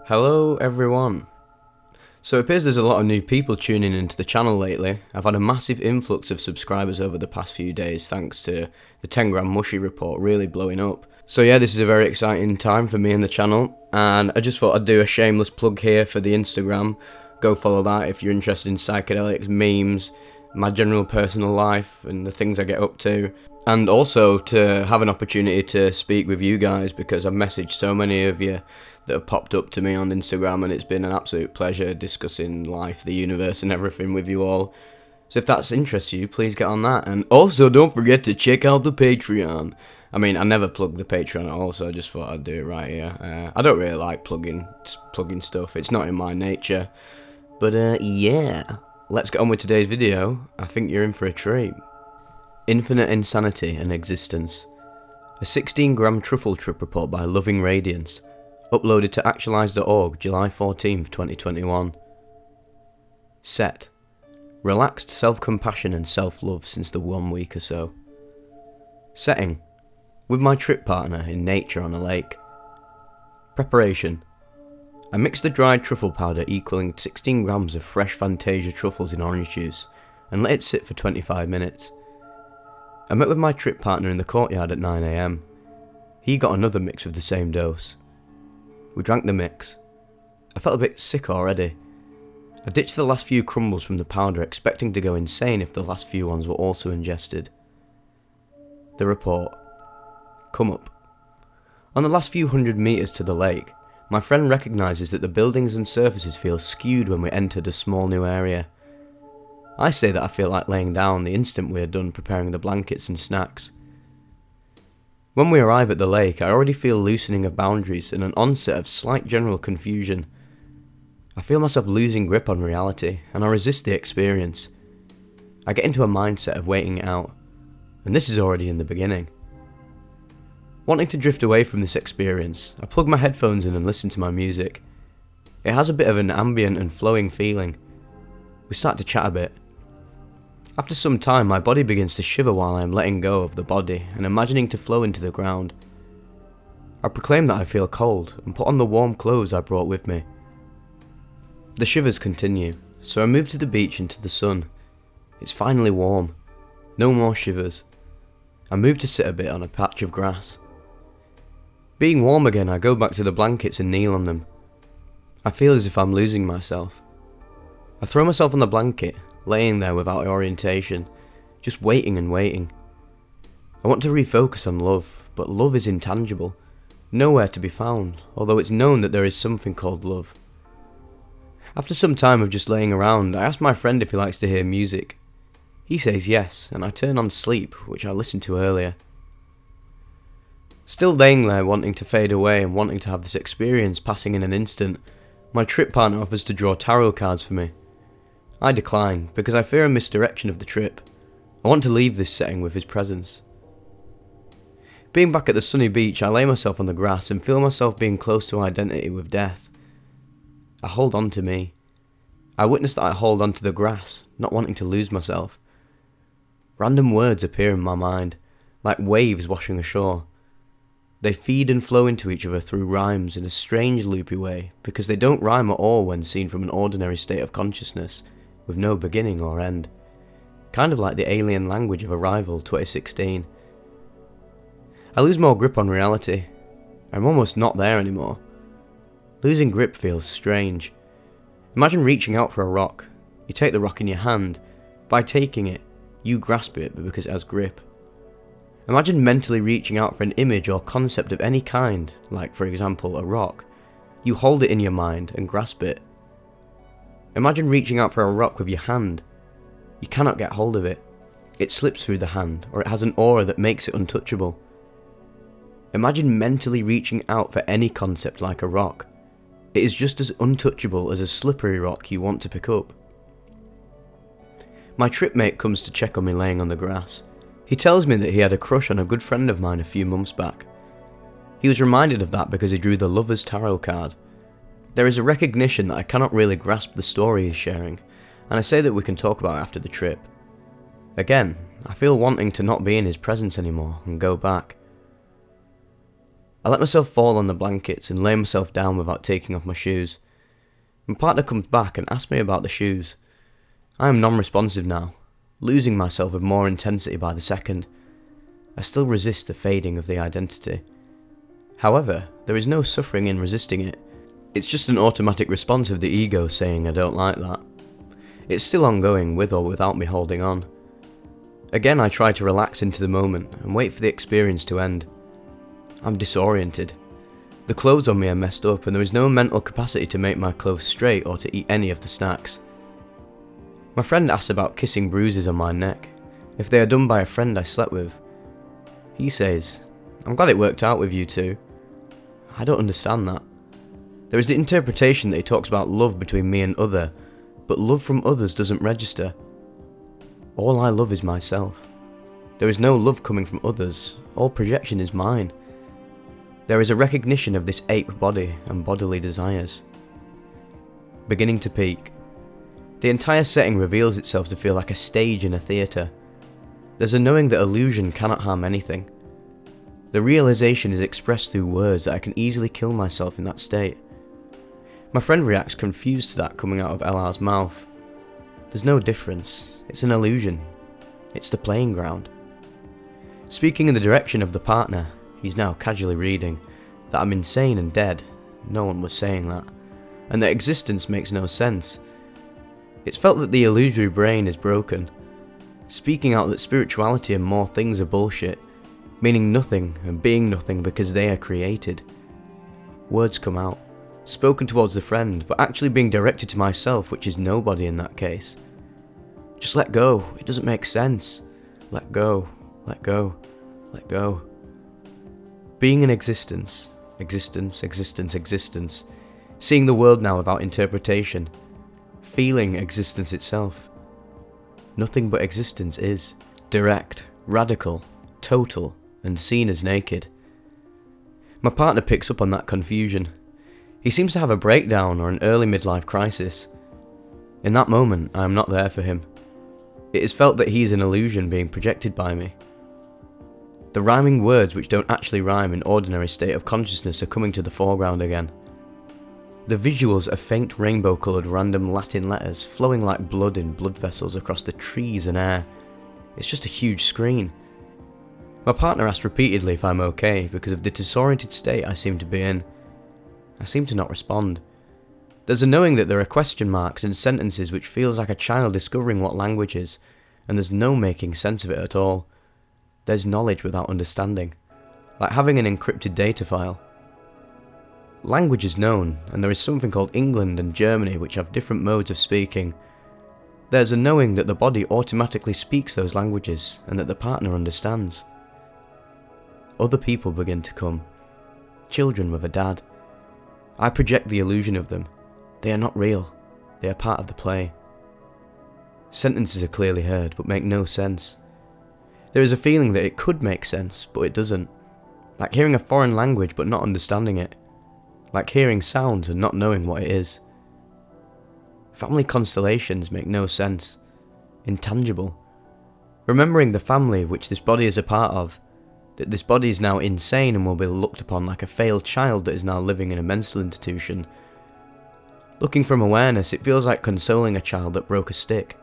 Hello everyone. So it appears there's a lot of new people tuning into the channel lately. I've had a massive influx of subscribers over the past few days thanks to the 10 gram mushy report really blowing up. So yeah, this is a very exciting time for me and the channel, and I just thought I'd do a shameless plug here for the Instagram. Go follow that if you're interested in psychedelics, memes, my general personal life and the things I get up to. And also to have an opportunity to speak with you guys, because I've messaged so many of you that have popped up to me on Instagram, and it's been an absolute pleasure discussing life, the universe and everything with you all. So if that interests you, please get on that. And also don't forget to check out the Patreon. I mean, I never plug the Patreon at all, so I just thought I'd do it right here. I don't really like plugging stuff, it's not in my nature. But yeah, let's get on with today's video. I think you're in for a treat. Infinite Insanity and Existence. A 16-gram truffle trip report by Loving Radiance. Uploaded to actualize.org July 14th, 2021. Set. Relaxed self-compassion and self-love since the 1 week or so. Setting. With my trip partner in nature on a lake. Preparation. I mixed the dried truffle powder equaling 16 grams of fresh Fantasia truffles in orange juice and let it sit for 25 minutes. I met with my trip partner in the courtyard at 9 AM. He got another mix of the same dose. We drank the mix. I felt a bit sick already. I ditched the last few crumbles from the powder, expecting to go insane if the last few ones were also ingested. The report. Come up. On the last few hundred meters to the lake, my friend recognises that the buildings and surfaces feel skewed when we entered a small new area. I say that I feel like laying down the instant we are done preparing the blankets and snacks. When we arrive at the lake, I already feel loosening of boundaries and an onset of slight general confusion. I feel myself losing grip on reality, and I resist the experience. I get into a mindset of waiting it out, and this is already in the beginning. Wanting to drift away from this experience, I plug my headphones in and listen to my music. It has a bit of an ambient and flowing feeling. We start to chat a bit. After some time, my body begins to shiver while I am letting go of the body and imagining to flow into the ground. I proclaim that I feel cold and put on the warm clothes I brought with me. The shivers continue, so I move to the beach into the sun. It's finally warm. No more shivers. I move to sit a bit on a patch of grass. Being warm again, I go back to the blankets and kneel on them. I feel as if I'm losing myself. I throw myself on the blanket, laying there without orientation, just waiting and waiting. I want to refocus on love, but love is intangible, nowhere to be found, although it's known that there is something called love. After some time of just laying around, I ask my friend if he likes to hear music. He says yes, and I turn on Sleep, which I listened to earlier. Still laying there wanting to fade away and wanting to have this experience passing in an instant, my trip partner offers to draw tarot cards for me. I decline, because I fear a misdirection of the trip. I want to leave this setting with his presence. Being back at the sunny beach, I lay myself on the grass and feel myself being close to identity with death. I hold on to me. I witness that I hold on to the grass, not wanting to lose myself. Random words appear in my mind, like waves washing ashore. They feed and flow into each other through rhymes in a strange loopy way, because they don't rhyme at all when seen from an ordinary state of consciousness, with no beginning or end. Kind of like the alien language of Arrival 2016. I lose more grip on reality. I'm almost not there anymore. Losing grip feels strange. Imagine reaching out for a rock. You take the rock in your hand. By taking it, you grasp it because it has grip. Imagine mentally reaching out for an image or concept of any kind, like for example a rock. You hold it in your mind and grasp it. Imagine reaching out for a rock with your hand. You cannot get hold of it. It slips through the hand, or it has an aura that makes it untouchable. Imagine mentally reaching out for any concept like a rock. It is just as untouchable as a slippery rock you want to pick up. My trip mate comes to check on me laying on the grass. He tells me that he had a crush on a good friend of mine a few months back. He was reminded of that because he drew the Lover's Tarot card. There is a recognition that I cannot really grasp the story he's sharing, and I say that we can talk about it after the trip. Again, I feel wanting to not be in his presence anymore and go back. I let myself fall on the blankets and lay myself down without taking off my shoes. My partner comes back and asks me about the shoes. I am non-responsive now, losing myself with more intensity by the second. I still resist the fading of the identity. However, there is no suffering in resisting it. It's just an automatic response of the ego saying I don't like that. It's still ongoing with or without me holding on. Again, I try to relax into the moment and wait for the experience to end. I'm disoriented. The clothes on me are messed up and there is no mental capacity to make my clothes straight or to eat any of the snacks. My friend asks about kissing bruises on my neck, if they are done by a friend I slept with. He says, "I'm glad it worked out with you two." I don't understand that. There is the interpretation that he talks about love between me and other, but love from others doesn't register. All I love is myself. There is no love coming from others, all projection is mine. There is a recognition of this ape body and bodily desires. Beginning to peak. The entire setting reveals itself to feel like a stage in a theatre. There's a knowing that illusion cannot harm anything. The realization is expressed through words that I can easily kill myself in that state. My friend reacts confused to that coming out of LR's mouth. There's no difference, it's an illusion. It's the playing ground. Speaking in the direction of the partner, he's now casually reading, that I'm insane and dead, no one was saying that, and that existence makes no sense. It's felt that the illusory brain is broken, speaking out that spirituality and more things are bullshit, meaning nothing and being nothing because they are created. Words come out, spoken towards the friend, but actually being directed to myself, which is nobody in that case. Just let go, it doesn't make sense. Let go, let go, let go. Being in existence, existence, existence, existence. Seeing the world now without interpretation. Feeling existence itself. Nothing but existence is. Direct, radical, total, and seen as naked. My partner picks up on that confusion. He seems to have a breakdown or an early midlife crisis. In that moment, I am not there for him. It is felt that he is an illusion being projected by me. The rhyming words which don't actually rhyme in ordinary state of consciousness are coming to the foreground again. The visuals are faint rainbow-coloured random Latin letters flowing like blood in blood vessels across the trees and air. It's just a huge screen. My partner asks repeatedly if I'm okay because of the disoriented state I seem to be in. I seem to not respond. There's a knowing that there are question marks in sentences which feels like a child discovering what language is, and there's no making sense of it at all. There's knowledge without understanding, like having an encrypted data file. Language is known, and there is something called England and Germany which have different modes of speaking. There's a knowing that the body automatically speaks those languages, and that the partner understands. Other people begin to come. Children with a dad. I project the illusion of them. They are not real. They are part of the play. Sentences are clearly heard, but make no sense. There is a feeling that it could make sense, but it doesn't. Like hearing a foreign language but not understanding it. Like hearing sounds and not knowing what it is. Family constellations make no sense. Intangible. Remembering the family which this body is a part of, that this body is now insane and will be looked upon like a failed child that is now living in a mental institution. Looking from awareness, it feels like consoling a child that broke a stick.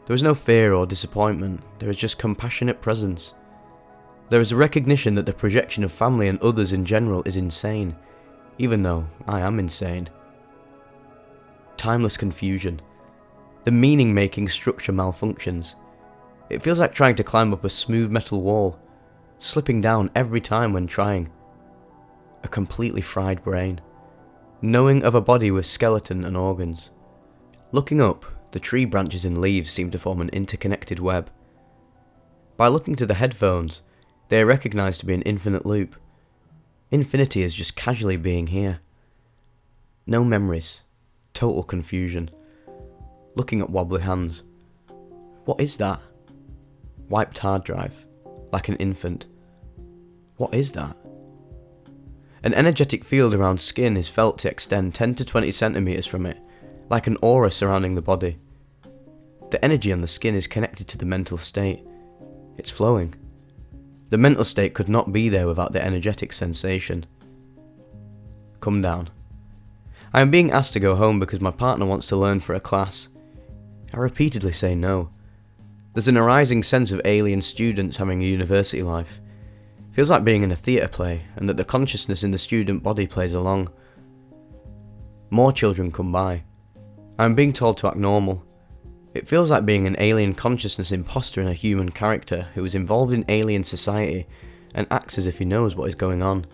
There is no fear or disappointment, there is just compassionate presence. There is a recognition that the projection of family and others in general is insane, even though I am insane. Timeless confusion. The meaning-making structure malfunctions. It feels like trying to climb up a smooth metal wall, slipping down every time when trying. A completely fried brain. Knowing of a body with skeleton and organs. Looking up, the tree branches and leaves seem to form an interconnected web. By looking to the headphones, they are recognised to be an infinite loop. Infinity is just casually being here. No memories. Total confusion. Looking at wobbly hands. What is that? Wiped hard drive. Like an infant. What is that? An energetic field around skin is felt to extend 10 to 20 centimeters from it, like an aura surrounding the body. The energy on the skin is connected to the mental state. It's flowing. The mental state could not be there without the energetic sensation. Come down. I am being asked to go home because my partner wants to learn for a class. I repeatedly say no. There's an arising sense of alien students having a university life. Feels like being in a theatre play, and that the consciousness in the student body plays along. More children come by. I am being told to act normal. It feels like being an alien consciousness imposter in a human character who is involved in alien society and acts as if he knows what is going on.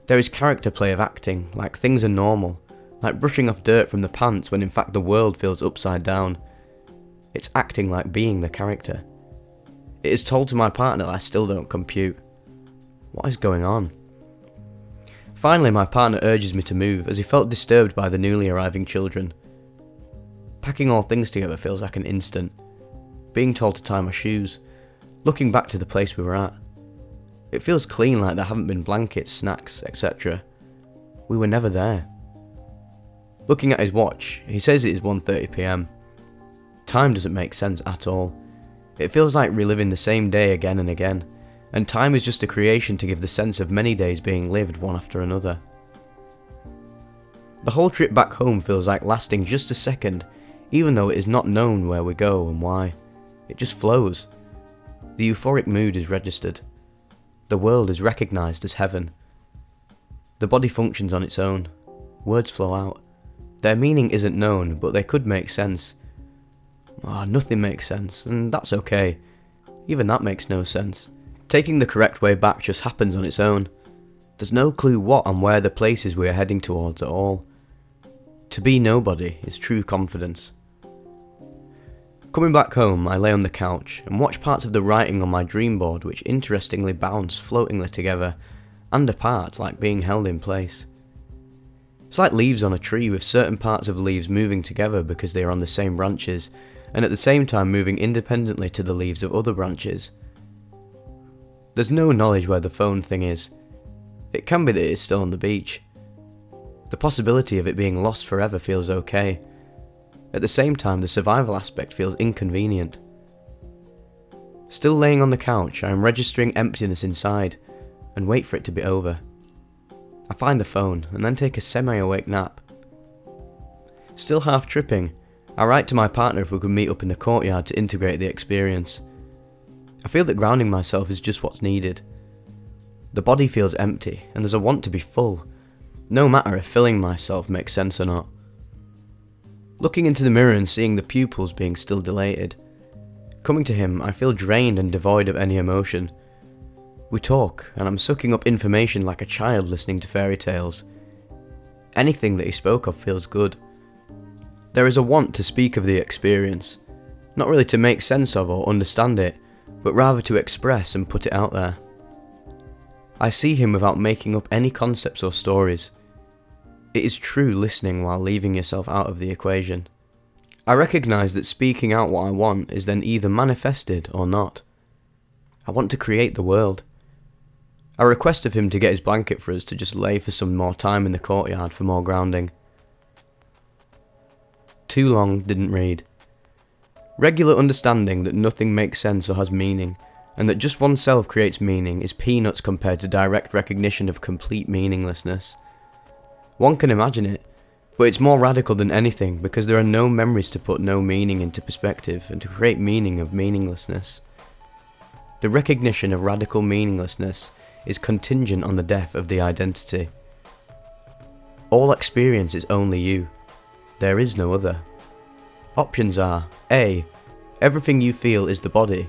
There is character play of acting, like things are normal, like brushing off dirt from the pants when in fact the world feels upside down. It's acting like being the character. It is told to my partner that I still don't compute. What is going on? Finally, my partner urges me to move as he felt disturbed by the newly arriving children. Packing all things together feels like an instant. Being told to tie my shoes. Looking back to the place we were at. It feels clean, like there haven't been blankets, snacks, etc. We were never there. Looking at his watch, he says it is 1:30 PM. Time doesn't make sense at all. It feels like reliving the same day again and again, and time is just a creation to give the sense of many days being lived one after another. The whole trip back home feels like lasting just a second, even though it is not known where we go and why. It just flows. The euphoric mood is registered. The world is recognised as heaven. The body functions on its own. Words flow out. Their meaning isn't known, but they could make sense. Nothing makes sense, and that's okay. Even that makes no sense. Taking the correct way back just happens on its own. There's no clue what and where the places we are heading towards at all. To be nobody is true confidence. Coming back home, I lay on the couch and watch parts of the writing on my dream board which interestingly bounce floatingly together and apart, like being held in place. It's like leaves on a tree, with certain parts of leaves moving together because they are on the same branches, and at the same time moving independently to the leaves of other branches. There's no knowledge where the phone thing is. It can be that it is still on the beach. The possibility of it being lost forever feels okay. At the same time, the survival aspect feels inconvenient. Still laying on the couch, I am registering emptiness inside, and wait for it to be over. I find the phone, and then take a semi-awake nap. Still half tripping, I write to my partner if we could meet up in the courtyard to integrate the experience. I feel that grounding myself is just what's needed. The body feels empty, and there's a want to be full, no matter if filling myself makes sense or not. Looking into the mirror and seeing the pupils being still dilated. Coming to him, I feel drained and devoid of any emotion. We talk, and I'm sucking up information like a child listening to fairy tales. Anything that he spoke of feels good. There is a want to speak of the experience, not really to make sense of or understand it, but rather to express and put it out there. I see him without making up any concepts or stories. It is true listening while leaving yourself out of the equation. I recognise that speaking out what I want is then either manifested or not. I want to create the world. I request of him to get his blanket for us to just lay for some more time in the courtyard for more grounding. Too long, didn't read. Regular understanding that nothing makes sense or has meaning, and that just oneself creates meaning, is peanuts compared to direct recognition of complete meaninglessness. One can imagine it, but it's more radical than anything because there are no memories to put no meaning into perspective and to create meaning of meaninglessness. The recognition of radical meaninglessness is contingent on the death of the identity. All experience is only you. There is no other. Options are A. Everything you feel is the body.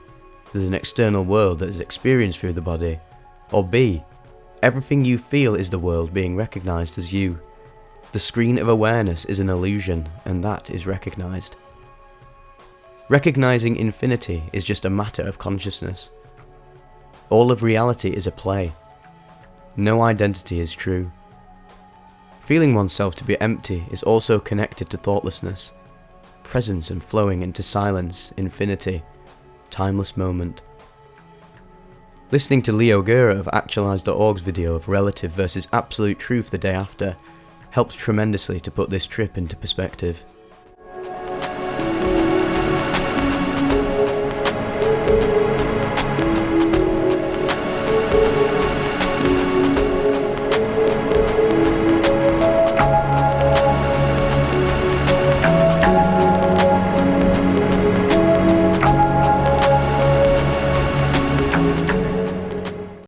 There's an external world that is experienced through the body. Or B. Everything you feel is the world being recognised as you. The screen of awareness is an illusion, and that is recognised. Recognising infinity is just a matter of consciousness. All of reality is a play. No identity is true. Feeling oneself to be empty is also connected to thoughtlessness, presence and flowing into silence, infinity, timeless moment. Listening to Leo Gura of Actualize.org's video of relative versus absolute truth the day after helps tremendously to put this trip into perspective.